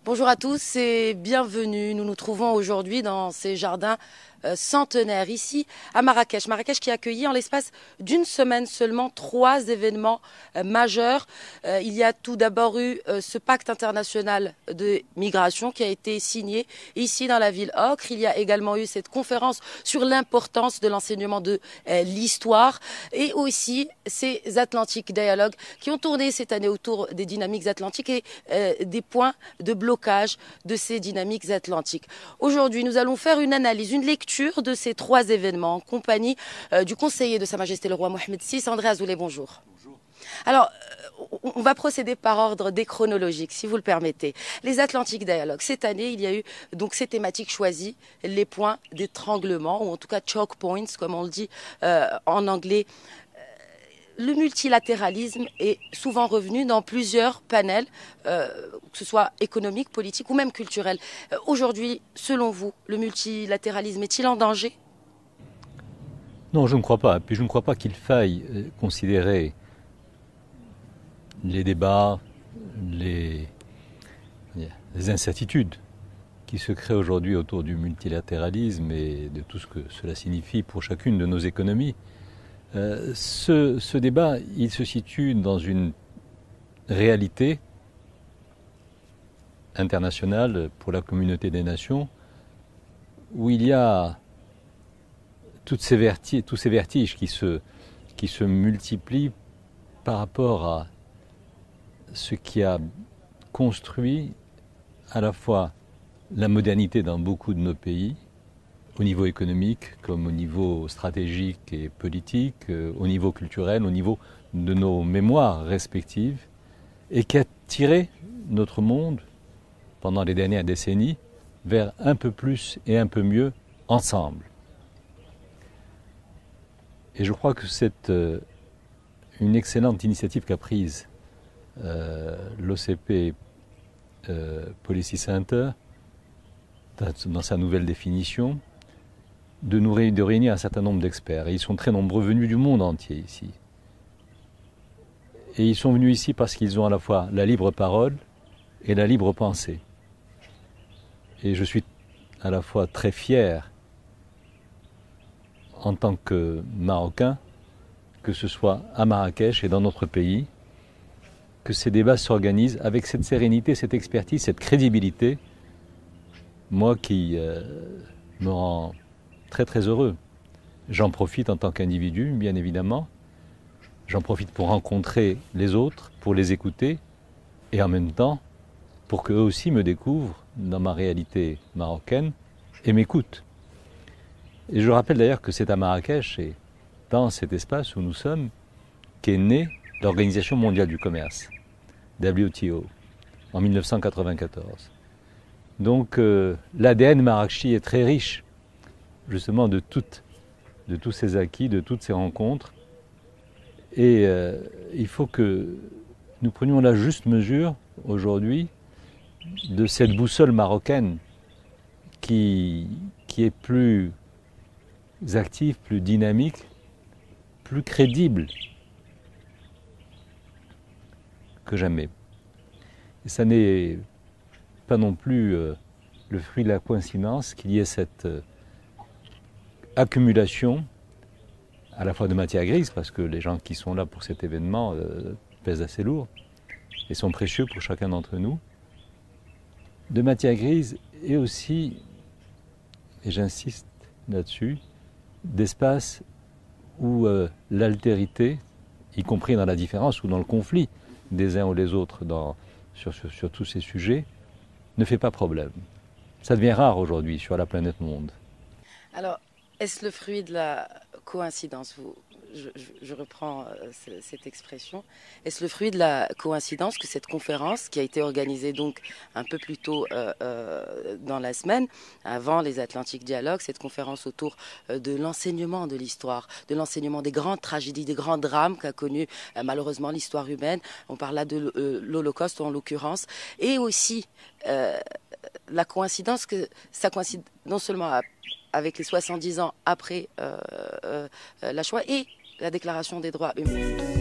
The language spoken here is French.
Bonjour à tous et bienvenue. Nous nous trouvons aujourd'hui dans ces jardins centenaires ici à Marrakech. Marrakech qui a accueilli en l'espace d'une semaine seulement 3 événements majeurs. Il y a tout d'abord eu ce pacte international de migration qui a été signé ici dans la ville Ocre. Il y a également eu cette conférence sur l'importance de l'enseignement de l'histoire et aussi ces Atlantic Dialogues qui ont tourné cette année autour des dynamiques atlantiques et des points de blocage de ces dynamiques atlantiques. Aujourd'hui, nous allons faire une analyse, une lecture de ces 3 événements en compagnie du conseiller de Sa Majesté le Roi Mohamed VI, André Azoulay. Bonjour. Bonjour. Alors, on va procéder par ordre déchronologique, si vous le permettez. Les Atlantic Dialogues. Cette année, il y a eu donc ces thématiques choisies, les points d'étranglement, ou en tout cas choke points, comme on le dit en anglais. Le multilatéralisme est souvent revenu dans plusieurs panels, que ce soit économique, politique ou même culturel. Aujourd'hui, selon vous, le multilatéralisme est-il en danger? Non, je ne crois pas. Puis je ne crois pas qu'il faille considérer les débats, les incertitudes qui se créent aujourd'hui autour du multilatéralisme et de tout ce que cela signifie pour chacune de nos économies. Ce débat, il se situe dans une réalité internationale pour la communauté des nations où il y a tous ces vertiges qui se multiplient par rapport à ce qui a construit à la fois la modernité dans beaucoup de nos pays, au niveau économique comme au niveau stratégique et politique, au niveau culturel, au niveau de nos mémoires respectives, et qui a tiré notre monde pendant les dernières décennies vers un peu plus et un peu mieux ensemble. Et je crois que c'est une excellente initiative qu'a prise l'OCP Policy Center dans sa nouvelle définition, de réunir un certain nombre d'experts. Et ils sont très nombreux, venus du monde entier ici. Et ils sont venus ici parce qu'ils ont à la fois la libre parole et la libre pensée. Et je suis à la fois très fier, en tant que Marocain, que ce soit à Marrakech et dans notre pays, que ces débats s'organisent avec cette sérénité, cette expertise, cette crédibilité, moi qui me rend très très heureux. J'en profite en tant qu'individu, bien évidemment. J'en profite pour rencontrer les autres, pour les écouter, et en même temps, pour qu'eux aussi me découvrent dans ma réalité marocaine et m'écoutent. Et je rappelle d'ailleurs que c'est à Marrakech et dans cet espace où nous sommes qu'est née l'Organisation mondiale du commerce, WTO, en 1994. Donc l'ADN marrakchi est très riche, justement de tous ces acquis, de toutes ces rencontres. Et il faut que nous prenions la juste mesure aujourd'hui de cette boussole marocaine qui est plus active, plus dynamique, plus crédible que jamais. Et ça n'est pas non plus le fruit de la coïncidence qu'il y ait cette accumulation à la fois de matière grise, parce que les gens qui sont là pour cet événement pèsent assez lourd et sont précieux pour chacun d'entre nous, de matière grise et aussi, et j'insiste là-dessus, d'espace où l'altérité, y compris dans la différence ou dans le conflit des uns ou des autres sur tous ces sujets, ne fait pas problème. Ça devient rare aujourd'hui sur la planète monde. Alors, est-ce le fruit de la coïncidence? Je reprends cette expression. Est-ce le fruit de la coïncidence que cette conférence, qui a été organisée donc un peu plus tôt dans la semaine, avant les Atlantic Dialogues, cette conférence autour de l'enseignement de l'histoire, de l'enseignement des grandes tragédies, des grands drames qu'a connu malheureusement l'histoire humaine, on parle là de l'Holocauste en l'occurrence, et aussi la coïncidence que ça coïncide non seulement avec les 70 ans après la Shoah et la Déclaration des droits humains.